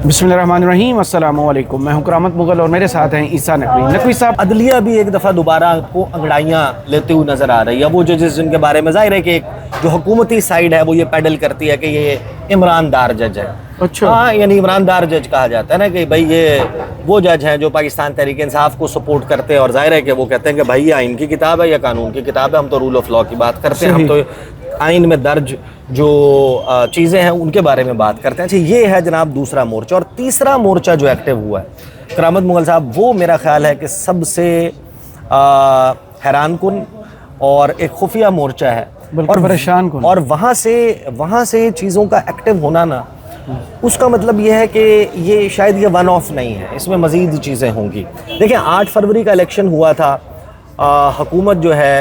बिस्मिल्लाहिर्रहमानिर्रहीम, अस्सलाम वालेकुम। मैं हूं करामत मुगल और मेरे साथ हैं ईसा नकवी। नकवी साहब, अदलिया भी एक दफ़ा दोबारा को अंगड़ाइयाँ लेते हुए नज़र आ रही है। वो जजेस जिनके बारे में ज़ाहिर है कि एक जो हुकूमती साइड है वो ये पैडल करती है कि ये इमरानदार जज है। अच्छा। हाँ, यानी इमरानदार जज कहा जाता है ना कि भाई ये वो जज हैं जो पाकिस्तान तहरीक इंसाफ को सपोर्ट करते हैं, और ज़ाहिर है कि वो कहते हैं कि भाई ये आइन की किताब है या कानून की किताब है, हम तो रूल ऑफ लॉ की बात करते हैं, हम तो आइन में दर्ज जो चीज़ें हैं उनके बारे में बात करते हैं। अच्छा, ये है जनाब दूसरा मोर्चा। और तीसरा मोर्चा जो एक्टिव हुआ है करामत मुगल साहब, वो मेरा ख्याल है कि सबसे हैरान कुन और एक खुफिया मोर्चा है और परेशान कुन। और वहाँ से चीज़ों का एक्टिव होना ना, उसका मतलब ये है कि ये शायद ये वन ऑफ नहीं है, इसमें मज़ीद चीज़ें होंगी। देखिए 8 फरवरी का इलेक्शन हुआ था, हुकूमत जो है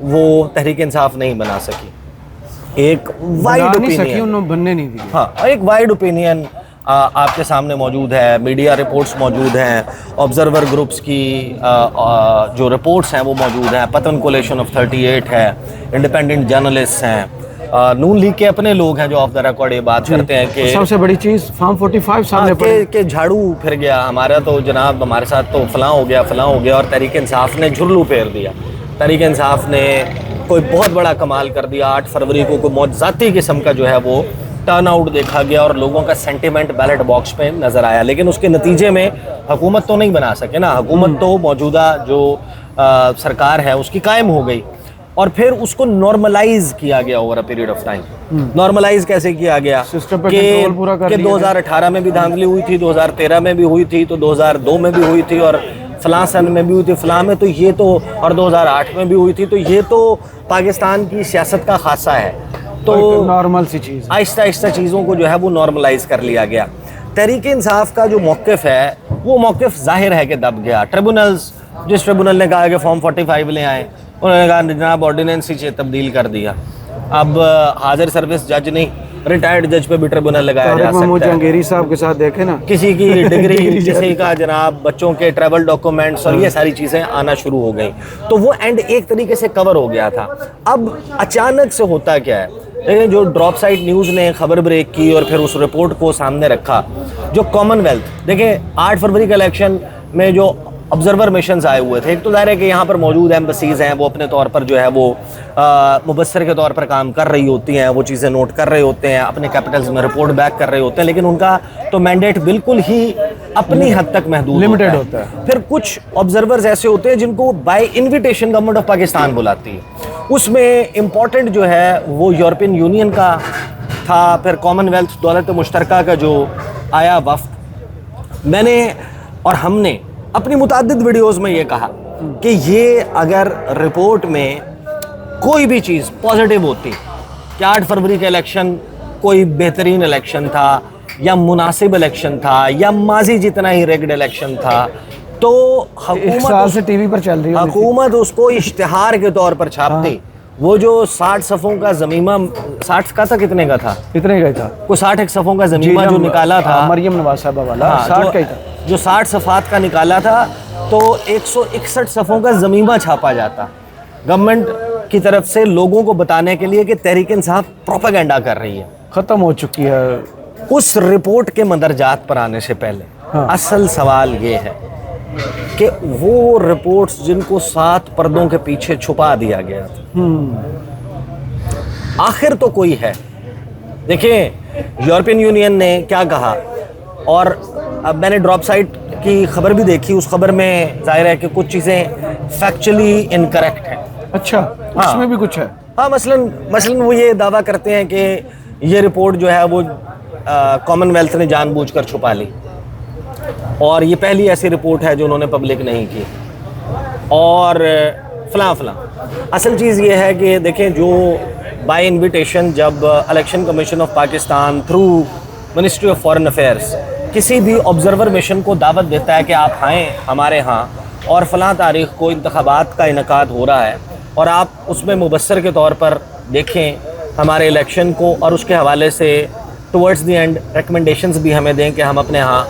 वो तहरीक इंसाफ नहीं बना सकी। एक वाइड ओपिनियन बनने नहीं दी। हाँ, एक वाइड ओपिनियन आपके सामने मौजूद है, मीडिया रिपोर्ट्स मौजूद हैं, ऑब्जर्वर ग्रुप्स की जो रिपोर्ट्स हैं वो मौजूद हैं, पतन कोलेशन ऑफ 38 है, इंडिपेंडेंट जर्नलिस्ट हैं, नून लीग के अपने लोग हैं जो ऑफ द रिकॉर्ड ये बात करते हैं कि सबसे बड़ी चीज़ फॉर्म 45 सामने के झाड़ू फिर गया हमारा, तो जनाब हमारे साथ तो फलां हो गया, और तहरीक इंसाफ ने झुर्लू फेर दिया। तहरीक इंसाफ ने कोई बहुत बड़ा कमाल कर दिया। 8 फरवरी को कोई बहुत ज़ाती किस्म का जो है वो टर्न आउट देखा गया और लोगों का सेंटिमेंट बैलेट बॉक्स पे नज़र आया, लेकिन उसके नतीजे में हुकूमत तो नहीं बना सके ना। हुकूमत तो मौजूदा जो सरकार है उसकी कायम हो गई, और फिर उसको नॉर्मलाइज किया गया over a period of time. Normalize कैसे किया गया कि 2018 में भी धांधली हुई थी, 2013 में भी हुई थी, तो 2002 में भी हुई थी, और फलां सन में भी हुई थी, फलां में तो ये तो, और 2008 में भी हुई थी, तो ये तो पाकिस्तान की सियासत का खासा है। तो नॉर्मल सी चीज़, आहिस्ता आहिस्ता चीज़ों को जो है वो नॉर्मलाइज कर लिया गया। तहरीक इंसाफ का जो मौक़िफ़ है वो मौक़िफ़ ज़ाहिर है कि दब गया। ट्रिब्यूनल्स, जिस ट्रिब्यूनल ने कहा कि फॉर्म 45 ले आए, उन्होंने कहा जनाब ऑर्डिनेंस ही तब्दील कर दिया। अब हाजिर सर्विस जज नहीं, रिटायर्ड जज पे भी ट्रिब्यूनल लगाया जा सकता है। जहांगीरी साहब के साथ देखे ना, किसी की डिग्री, किसी का जनाब बच्चों के ट्रैवल डॉक्यूमेंट्स, और ये सारी चीज़ें आना शुरू हो गई, तो वो एंड एक तरीके से कवर हो गया था। अब अचानक से होता क्या है, लेकिन जो ड्रॉप साइट न्यूज़ ने खबर ब्रेक की और फिर उस रिपोर्ट को सामने रखा, जो कॉमनवेल्थ, देखें 8 फरवरी के इलेक्शन में जो ऑब्जर्वर मिशंस आए हुए थे, एक तो ज़ाहिर है कि यहाँ पर मौजूद एम्बसीज़ हैं, वो अपने तौर पर जो है वो मुबस्सर के तौर पर काम कर रही होती हैं, वो चीज़ें नोट कर रहे होते हैं, अपने कैपिटल्स में रिपोर्ट बैक कर रहे होते हैं, लेकिन उनका तो मैंडेट बिल्कुल ही अपनी हद तक महदूद लिमिटेड होता है। फिर कुछ ऑब्जर्वर्स ऐसे होते हैं जिनको by invitation government of Pakistan बुलाती है। उसमें इम्पॉर्टेंट जो है वो यूरोपियन यूनियन का था, फिर कॉमनवेल्थ दौलत मुश्तरका का जो आया वफ्द। मैंने और हमने अपनी मुतअद्दिद वीडियोस में ये कहा कि ये अगर रिपोर्ट में कोई भी चीज़ पॉजिटिव होती कि 8 फरवरी का इलेक्शन कोई बेहतरीन इलेक्शन था, या मुनासिब इलेक्शन था, या माजी जितना ही रेग्ड इलेक्शन था, तो हुकूमत से टीवी पर चल रही है, हुकूमत उसको इश्तिहार के तौर पर छापती। वो जो 60 सफ़ों का ज़मीमा, 60 का था, कितने का था, इतने का था, कोई 60 सफ़ों का ज़मीमा जो निकाला था, मरियम नवाज साहबा वाला, 60 का ही था, जो 60 सफ़ात का निकाला था, तो 161 सफ़ों का ज़मीमा छापा जाता गवर्नमेंट की तरफ से, लोगों को बताने के लिए कि तहरीक इंसाफ प्रोपेगेंडा कर रही है, ख़त्म हो चुकी है। उस रिपोर्ट के मंदरजात पर आने से पहले असल सवाल ये है कि वो रिपोर्ट्स जिनको 7 पर्दों के पीछे छुपा दिया गया था, आखिर तो कोई है। देखिए यूरोपियन यूनियन ने क्या कहा, और अब मैंने ड्रॉप साइट की खबर भी देखी, उस खबर में जाहिर है कि कुछ चीज़ें फैक्चुअली इनकरेक्ट हैं। अच्छा, उसमें भी कुछ है। हाँ, मसलन वो ये दावा करते हैं कि ये रिपोर्ट जो है वो कॉमनवेल्थ ने जानबूझकर छुपा ली, और ये पहली ऐसी रिपोर्ट है जो उन्होंने पब्लिक नहीं की, और फलां। असल चीज़ ये है कि देखें, जो बाय इन्विटेशन जब election commission of Pakistan through ministry of foreign affairs किसी भी ऑब्जर्वर मिशन को दावत देता है कि आप आएँ हमारे यहाँ, और फलां तारीख़ को इंतखाबात का इनकाद हो रहा है, और आप उसमें मुबस्सर के तौर पर देखें हमारे इलेक्शन को, और उसके हवाले से टुवर्ड्स दी एंड रिकमेंडेशंस भी हमें दें कि हम अपने यहाँ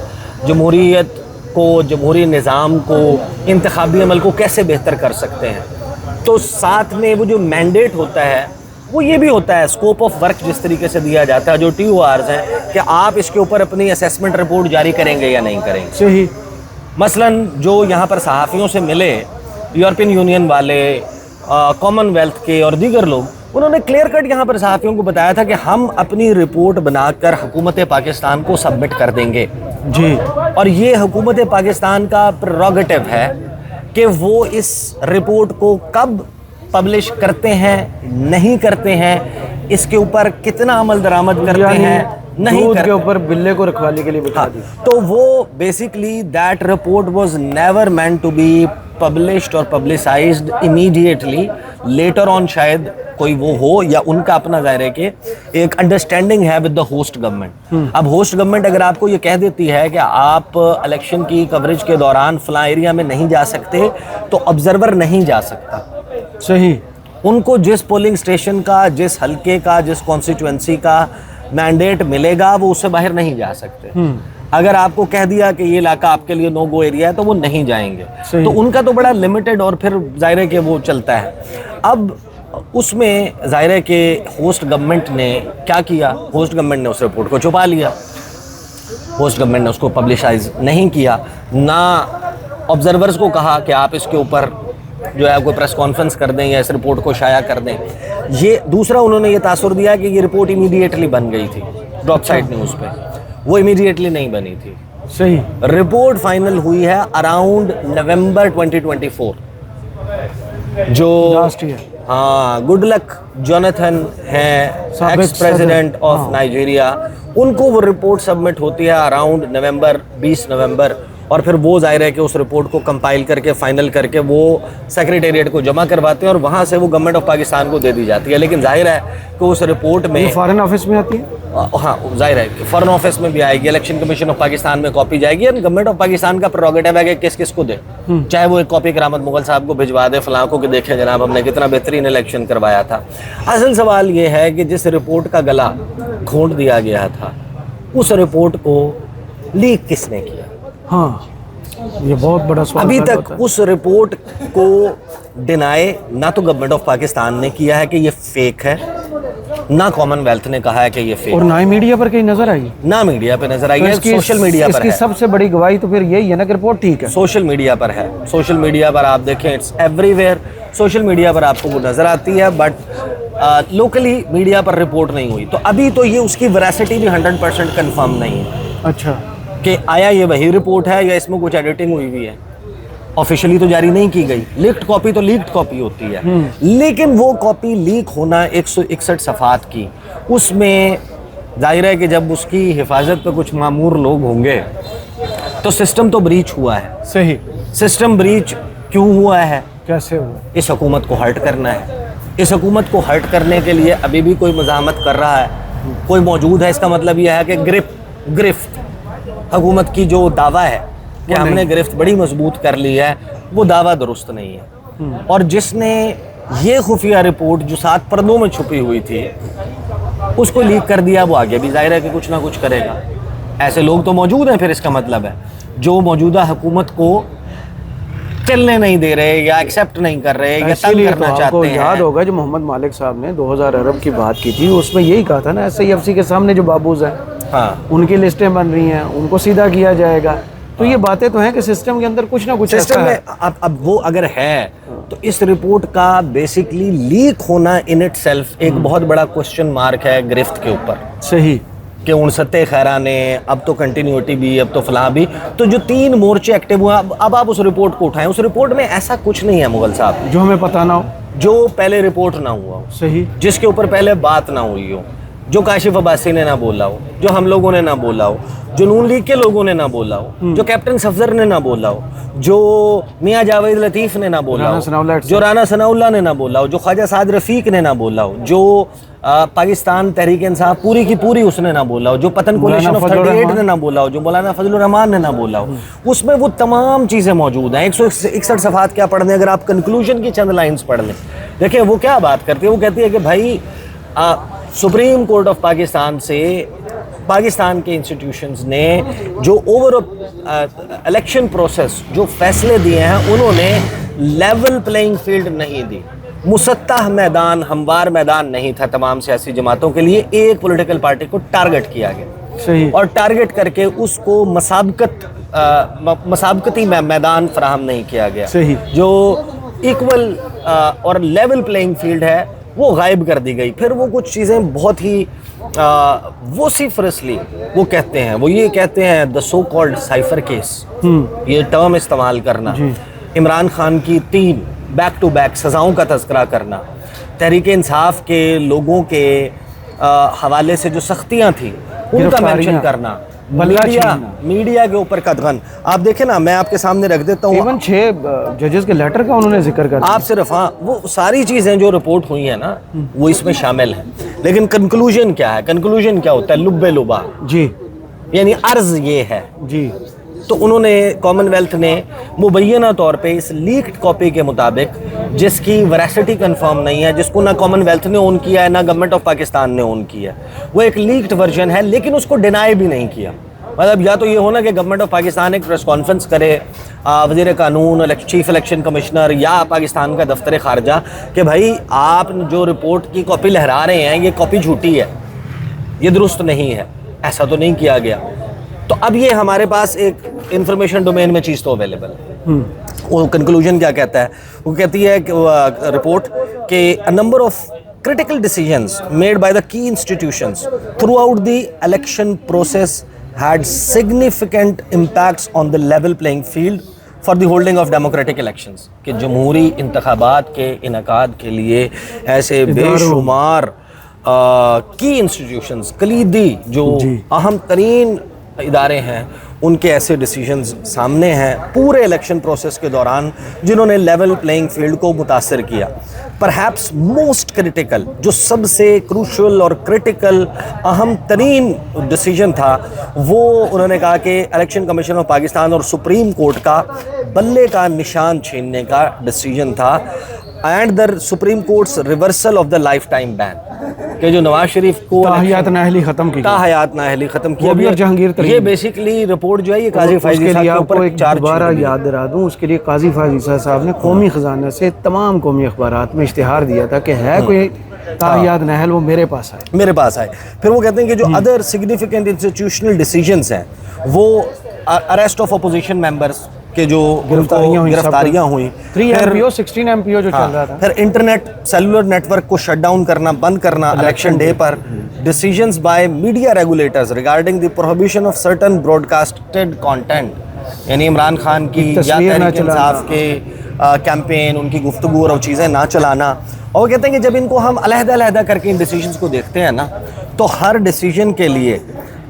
जमहूरियत को, जमहूरी निज़ाम को, इंतखाबी अमल को कैसे बेहतर कर सकते हैं। तो साथ में वो जो मैंडेट होता है وہ یہ بھی ہوتا ہے اسکوپ آف ورک جس طریقے سے دیا جاتا ہے, جو TORs ہیں کہ آپ اس کے اوپر اپنی اسیسمنٹ رپورٹ جاری کریں گے یا نہیں کریں گے. صحیح. مثلاً جو یہاں پر صحافیوں سے ملے یورپین یونین والے, کامن ویلتھ کے اور دیگر لوگ, انہوں نے کلیئر کٹ یہاں پر صحافیوں کو بتایا تھا کہ ہم اپنی رپورٹ بنا کر حکومت پاکستان کو سبمٹ کر دیں گے جی. اور یہ حکومت پاکستان کا پریروگیٹو ہے کہ وہ اس رپورٹ کو کب پبلش کرتے ہیں نہیں کرتے ہیں, اس کے اوپر کتنا عمل درآمد کرتے ہیں نہیں دودھ کے کرتے. اوپر بلے کو رکھوالی کے لیے بتا دی. تو وہ basically that report was never meant to be published اور پبلسائزڈ امیڈیٹلی. لیٹر آن شاید کوئی وہ ہو یا ان کا اپنا ظاہر ہے کہ ایک انڈرسٹینڈنگ ہے ود دا ہوسٹ گورنمنٹ. اب ہوسٹ گورنمنٹ اگر آپ کو یہ کہہ دیتی ہے کہ آپ الیکشن کی کوریج کے دوران فلاں ایریا میں نہیں جا سکتے تو آبزرور نہیں جا سکتا. صحیح. ان کو جس پولنگ اسٹیشن کا, جس حلقے کا, جس کانسٹیچوئنسی کا مینڈیٹ ملے گا وہ اس سے باہر نہیں جا سکتے. اگر آپ کو کہہ دیا کہ یہ علاقہ آپ کے لیے نو گو ایریا ہے تو وہ نہیں جائیں گے. تو ان کا تو بڑا لمیٹڈ اور پھر ظاہر ہے کہ وہ چلتا ہے. اب اس میں ظاہر ہے کہ ہوسٹ گورنمنٹ نے کیا کیا, ہوسٹ گورنمنٹ نے اس رپورٹ کو چھپا لیا. ہوسٹ گورنمنٹ نے اس کو پبلشائز نہیں کیا, نہ آبزرورز کو کہا کہ آپ اس کے اوپر جو ہے کوئی پریس کانفرنس کر دیں یا اس رپورٹ کو شائع کر دیں. یہ دوسرا انہوں نے یہ تاثر دیا کہ یہ رپورٹ امیڈیٹلی بن گئی تھی ڈراپ سائٹ نیوز پہ, وہ امیڈیٹلی نہیں بنی تھی. صحیح. رپورٹ فائنل ہوئی ہے اراؤنڈ نومبر 2024. جو لاسٹ ایئر. ہاں, گڈ لک جوناتھن ہیں ایکس پریزیڈنٹ آف نائجیریا, ان کو وہ رپورٹ سبمٹ ہوتی ہے اراؤنڈ نومبر, 20 نومبر. اور پھر وہ ظاہر ہے کہ اس رپورٹ کو کمپائل کر کے فائنل کر کے وہ سیکریٹریٹ کو جمع کرواتے ہیں اور وہاں سے وہ گورنمنٹ آف پاکستان کو دے دی جاتی ہے. لیکن ظاہر ہے کہ اس رپورٹ میں فارن آفس میں آتی ہے. ہاں ظاہر ہے کہ فارن آفس میں بھی آئے گی, الیکشن کمیشن آف پاکستان میں کاپی جائے گی, اور گورنمنٹ آف پاکستان کا پریروگیٹو ہے کہ کس کس کو دے. چاہے وہ ایک کاپی کرامت مغل صاحب کو بھجوا دے فلاں کو کہ دیکھیں جناب ہم نے کتنا بہترین الیکشن کروایا تھا. اصل سوال یہ ہے کہ جس رپورٹ کا گلا گھونٹ دیا گیا تھا اس رپورٹ کو لیک کس نے کیا؟ ہاں, یہ بہت بڑا سوال. ابھی تک اس رپورٹ کو ڈینائی نہ تو گورنمنٹ آف پاکستان نے کیا ہے کہ یہ فیک ہے, نہ کامن ویلتھ نے کہا ہے کہ یہ فیک, اور نہ ہی میڈیا پر کہیں نظر آئی, نہ میڈیا پہ نظر آئی ہے. سوشل میڈیا پر اس کی سب سے بڑی گواہی تو پھر یہی ہے نا کہ رپورٹ ٹھیک ہے. سوشل میڈیا پر ہے, سوشل میڈیا پر آپ دیکھیں it's everywhere, social media پر آپ کو وہ نظر آتی ہے, بٹ لوکلی میڈیا پر رپورٹ نہیں ہوئی. تو ابھی تو یہ اس کی ویراسٹی بھی 100% کنفرم نہیں ہے. اچھا, کہ آیا یہ وہی رپورٹ ہے یا اس میں کچھ ایڈیٹنگ ہوئی ہوئی ہے. آفیشلی تو جاری نہیں کی گئی, لیکڈ کاپی تو لیکڈ کاپی ہوتی ہے. لیکن وہ کاپی لیک ہونا 161 صفحات کی, اس میں ظاہر ہے کہ جب اس کی حفاظت پہ کچھ مامور لوگ ہوں گے تو سسٹم تو بریچ ہوا ہے. صحیح. سسٹم بریچ کیوں ہوا ہے؟ کیسے ہوا؟ اس حکومت کو ہرٹ کرنا ہے. اس حکومت کو ہرٹ کرنے کے لیے ابھی بھی کوئی مزاحمت کر رہا ہے, کوئی موجود ہے. اس کا مطلب یہ ہے کہ گرفت حکومت کی جو دعویٰ ہے کہ ہم نے گرفت بڑی مضبوط کر لی ہے, وہ دعویٰ درست نہیں ہے. اور جس نے یہ خفیہ رپورٹ جو 7 پردوں میں چھپی ہوئی تھی اس کو لیک کر دیا, وہ آگے بھی ظاہر ہے کہ کچھ نہ کچھ کرے گا. ایسے لوگ تو موجود ہیں. پھر اس کا مطلب ہے جو موجودہ حکومت کو چلنے نہیں دے رہے یا ایکسیپٹ نہیں کر رہے یا تنگ کرنا چاہتے ہیں. یاد ہوگا جو محمد مالک صاحب نے 2000 ارب کی بات کی تھی, اس میں یہی کہا تھا نا SIFC کے سامنے جو بابوز ہیں ہاں ان کی لسٹیں بن رہی ہیں, ان کو سیدھا کیا جائے گا. تو یہ باتیں تو ہیں کہ سسٹم کے اندر کچھ نہ کچھ سسٹم میں اب وہ اگر ہے تو اس رپورٹ کا بیسکلی لیک ہونا ان اٹ سیلف ایک بہت بڑا کوشچن مارک ہے گرفت کے اوپر. صحیح. کہ 69 خیرہ نے اب تو کنٹینیوٹی بھی, اب تو فلاں بھی, تو جو 3 مورچے ایکٹیو ہوئے, اب آپ اس رپورٹ کو اٹھائیں. اس رپورٹ میں ایسا کچھ نہیں ہے مغل صاحب جو ہمیں پتہ نہ ہو, جو پہلے رپورٹ نہ ہوا ہو. صحیح. جس کے اوپر پہلے بات نہ ہوئی ہو, جو کاشف عباسی نے نہ بولا ہو, جو ہم لوگوں نے نہ بولا ہو, جو نون لیگ کے لوگوں نے نہ بولا ہو, جو کیپٹن صفدر نے نہ بولا ہو, جو میاں جاوید لطیف نے نہ بولا ہو, جو رانا ثناء اللہ نے نہ بولا ہو, جو خواجہ سعد رفیق نے نہ بولا ہو, جو پاکستان تحریک انصاف پوری کی پوری اس نے نہ بولا ہو, جو پتن کولیشن آف 38 نے نہ بولا ہو, جو مولانا فضل الرحمان نے نہ بولا ہو, اس میں وہ تمام چیزیں موجود ہیں. 161 صفحات کیا پڑھنے, اگر آپ کنکلوژن کی چند لائنز پڑھ لیں, دیکھیں وہ کیا بات کرتی ہے. وہ کہتی ہے کہ بھائی سپریم کورٹ آف پاکستان سے پاکستان کے انسٹیٹیوشنز نے جو اوور الیکشن پروسیس جو فیصلے دیے ہیں انہوں نے لیول پلینگ فیلڈ نہیں دی. मुसत्तह मैदान, हमवार मैदान नहीं था तमाम सियासी जमातों के लिए, एक पॉलिटिकल पार्टी को टारगेट किया गया सही। और टारगेट करके उसको मसाबकती मैदान फराहम नहीं किया गया। सही। जो इक्वल और लेवल प्लेइंग फील्ड है वो गायब कर दी गई। फिर वो कुछ चीज़ें बहुत ही वोसिफरसली वो कहते हैं, वो ये कहते हैं the so called cipher case, ये टर्म इस्तेमाल करना, इमरान खान की 3 बैक टू बैक सज़ाओं का तज़किरा करना, तहरीक इंसाफ के लोगों के हवाले से जो सख्तियाँ थी उनका मेंशन करना, मीडिया के ऊपर कदगन। आप देखें ना, मैं आपके सामने रख देता हूँ, इवन 6 जजेस के लेटर का उन्होंने जिक्र कर आप सिर्फ, हाँ, वो सारी चीज़ें जो रिपोर्ट हुई है ना वो इसमें शामिल हैं। लेकिन कंक्लूजन क्या है? कंक्लूजन क्या होता है? लुब्बे लुबा जी, यानी अर्ज ये है जी। तो उन्होंने, कॉमनवेल्थ ने मुबैना तौर पे इस लीक्ड कॉपी के मुताबिक, जिसकी वैरासिटी कंफर्म नहीं है, जिसको ना कॉमनवेल्थ ने ओन किया है ना गवर्नमेंट ऑफ पाकिस्तान ने ओन किया है, वो एक लीक्ड वर्जन है, लेकिन उसको डिनाई भी नहीं किया। मतलब या तो ये होना कि गवर्नमेंट ऑफ पाकिस्तान एक प्रेस कॉन्फ्रेंस करे, वज़ीर कानून, चीफ इलेक्शन कमिश्नर या पाकिस्तान का दफ्तर खारजा, कि भाई आप जो रिपोर्ट की कॉपी लहरा रहे हैं ये कॉपी झूठी है, ये दुरुस्त नहीं है। ऐसा तो नहीं किया गया। तो अब ये हमारे पास एक इंफॉर्मेशन डोमेन में चीज़ तो अवेलेबल है। वो कंक्लूजन क्या कहता है? वो कहती है कि रिपोर्ट के a number of critical decisions made by the key institutions throughout the election process had significant impacts on the level playing field for the holding of democratic elections। कि जमहूरी इंतखाबात के इनकाद के लिए ऐसे बेशुमार की इंस्टीट्यूशंस, कलीदी जो अहम तरीन इदारे हैं, उनके ऐसे डिसीजंस सामने हैं पूरे इलेक्शन प्रोसेस के दौरान जिन्होंने लेवल प्लेइंग फील्ड को मुतासर किया। परहैप्स मोस्ट क्रिटिकल, जो सबसे क्रूशल और क्रिटिकल अहम तरीन डिसीजन था, वो उन्होंने कहा कि इलेक्शन कमीशन ऑफ पाकिस्तान और सुप्रीम कोर्ट का बल्ले का निशान छीनने का डिसीजन था, and the supreme courts reversal of the life time ban, कि जो नवाज शरीफ को ताहयात नाअहली खत्म की, ताहयात नाअहली खत्म किया, और जहांगीर तरीन, ये बेसिकली रिपोर्ट जो है ये काजी फायजी साहब के ऊपर एक दोबारा याद दिला दूं, उसके लिए काजी फायजी साहब ने कौमी खजाना से तमाम कौमी अखबारात में इश्तिहार दिया था कि है कोई ताहयात नाअहल, वो मेरे पास आए। फिर वो कहते हैं कि जो अदर सिग्निफिकेंट इंस्टीट्यूशनल डिसीजंस हैं, वो अरेस्ट ऑफ अपोजिशन मेंबर्स के जो गिरफ्तारियां हुई, 3 MPO 16 MPO जो चल रहा था, फिर इंटरनेट सेलुलर नेटवर्क को शट डाउन करना, बंद करना इलेक्शन डे पर, decisions by media regulators regarding the prohibition of certain broadcasted content, यानी इमरान खान की या तहरीक इंसाफ के कैंपेन, उनकी गुफ्तगू और चीज़ें ना चलाना। और वो कहते हैं कि जब इनको हम अलहदा करके इन डिसीजंस को देखते हैं ना, तो हर डिसीजन के लिए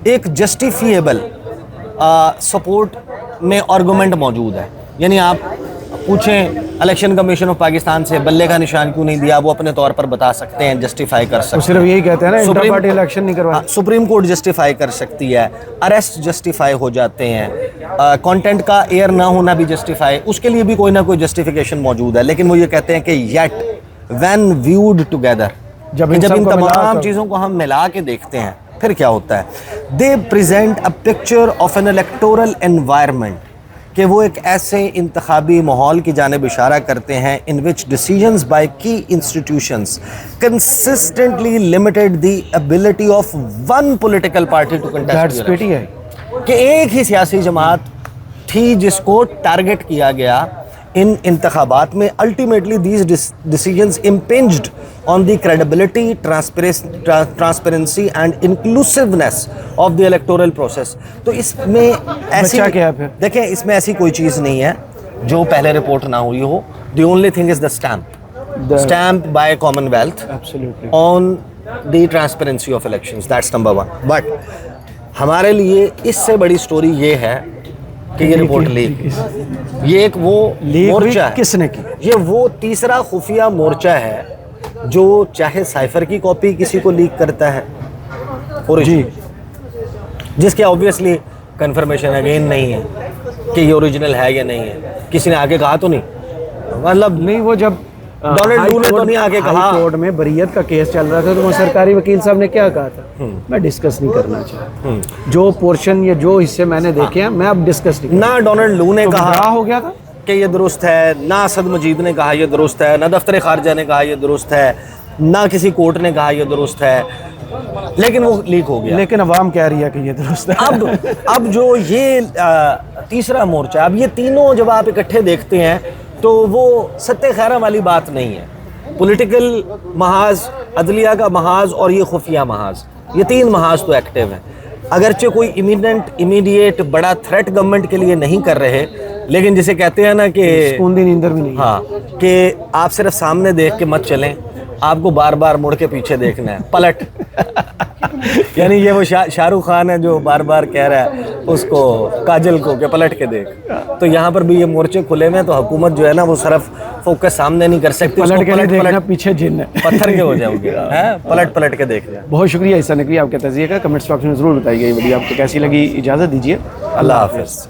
एक जस्टिफिएबल सपोर्ट में आर्गूमेंट मौजूद है। यानी आप पूछें इलेक्शन कमीशन ऑफ पाकिस्तान से बल्ले का निशान क्यों नहीं दिया, वो अपने तौर पर बता सकते हैं, जस्टिफाई कर सकते हैं। सिर्फ यही कहते हैं ना, इंटर पार्टी इलेक्शन नहीं करवाया। सुप्रीम कोर्ट जस्टिफाई कर सकती है, अरेस्ट जस्टिफाई हो जाते हैं, कंटेंट का एयर ना होना भी जस्टिफाई, उसके लिए भी कोई ना कोई जस्टिफिकेशन मौजूद है। लेकिन वो ये कहते हैं कि येट व्हेन व्यूड टुगेदर, जब इन तमाम चीज़ों को हम मिला के देखते हैं फिर क्या होता है, दे present a picture of N electoral environment, कि वो एक ऐसे इंतखाबी माहौल की जानिब इशारा करते हैं in which decisions by key institutions consistently limited the ability of one political party to contest, कि एक ही सियासी जमात थी जिसको टारगेट किया गया इन इंतखाबात में। Ultimately these decisions impinged on the credibility, transparency and inclusiveness of the electoral process. तो इसमें ऐसी क्या फिर देखें, इसमें ऐसी कोई चीज़ नहीं है जो पहले रिपोर्ट ना हुई हो। The only thing is the stamp by Commonwealth on the transparency of elections, that's number 1। But हमारे लिए इससे बड़ी स्टोरी ये है कि ये रिपोर्ट लीक, ये एक वो मोर्चा है, किसने की, ये वो तीसरा खुफिया मोर्चा है जो चाहे साइफर की कॉपी किसी को लीक करता है ओरिजिनल, जिसके ऑब्वियसली कंफर्मेशन अगेन नहीं है कि ये ओरिजिनल है या नहीं है। किसी ने आके कहा तो नहीं, मतलब नहीं, वो जब डोनाल्ड लू ने तो नहीं आके कहा, कोर्ट में बरीयत का केस चल रहा था तो वो सरकारी वकील साहब ने क्या कहा था, मैं डिस्कस नहीं करना चाहता, जो पोर्शन या जो हिस्से मैंने देखे हैं मैं अब डिस्कस नहीं ना डोनाल्ड लू ने कहा हो गया था, کہ یہ درست ہے، نہ اسد مجید نے کہا یہ درست ہے، نہ دفتر خارجہ نے کہا یہ درست ہے، نہ کسی کورٹ نے کہا یہ درست ہے، لیکن وہ لیک ہو گیا. لیکن عوام کہہ رہی ہے کہ یہ درست ہے. اب جو یہ تیسرا مورچہ، اب یہ تینوں جب آپ اکٹھے دیکھتے ہیں تو وہ ستہ خیرہ والی بات نہیں ہے. پولیٹیکل محاذ، عدلیہ کا محاذ اور یہ خفیہ محاذ، یہ تین محاذ تو ایکٹیو ہیں. اگرچہ کوئی امیڈیٹ بڑا تھریٹ گورنمنٹ کے لیے نہیں کر رہے، لیکن جسے کہتے ہیں نا کہ سکون دی نیندر بھی نہیں. ہاں، کہ آپ صرف سامنے دیکھ کے مت چلیں، آپ کو بار بار مڑ کے پیچھے دیکھنا ہے، پلٹ. یعنی یہ وہ شاہ رخ خان ہے جو بار بار کہہ رہا ہے اس کو، کاجل کو، کہ پلٹ کے دیکھ. تو یہاں پر بھی یہ مورچے کھلے میں، تو حکومت جو ہے نا وہ صرف فوکس سامنے نہیں کر سکتی، پلٹ کے دیکھنا پیچھے جن ہے، پتھر کے ہو جاؤ گے، پلٹ کے دیکھنا. بہت شکریہ حصہ نقلی آپ کے تجزیے کا. کمنٹس باکس میں ضرور بتائیے یہ ویڈیو آپ کو کیسی لگی. اجازت دیجیے، اللہ حافظ.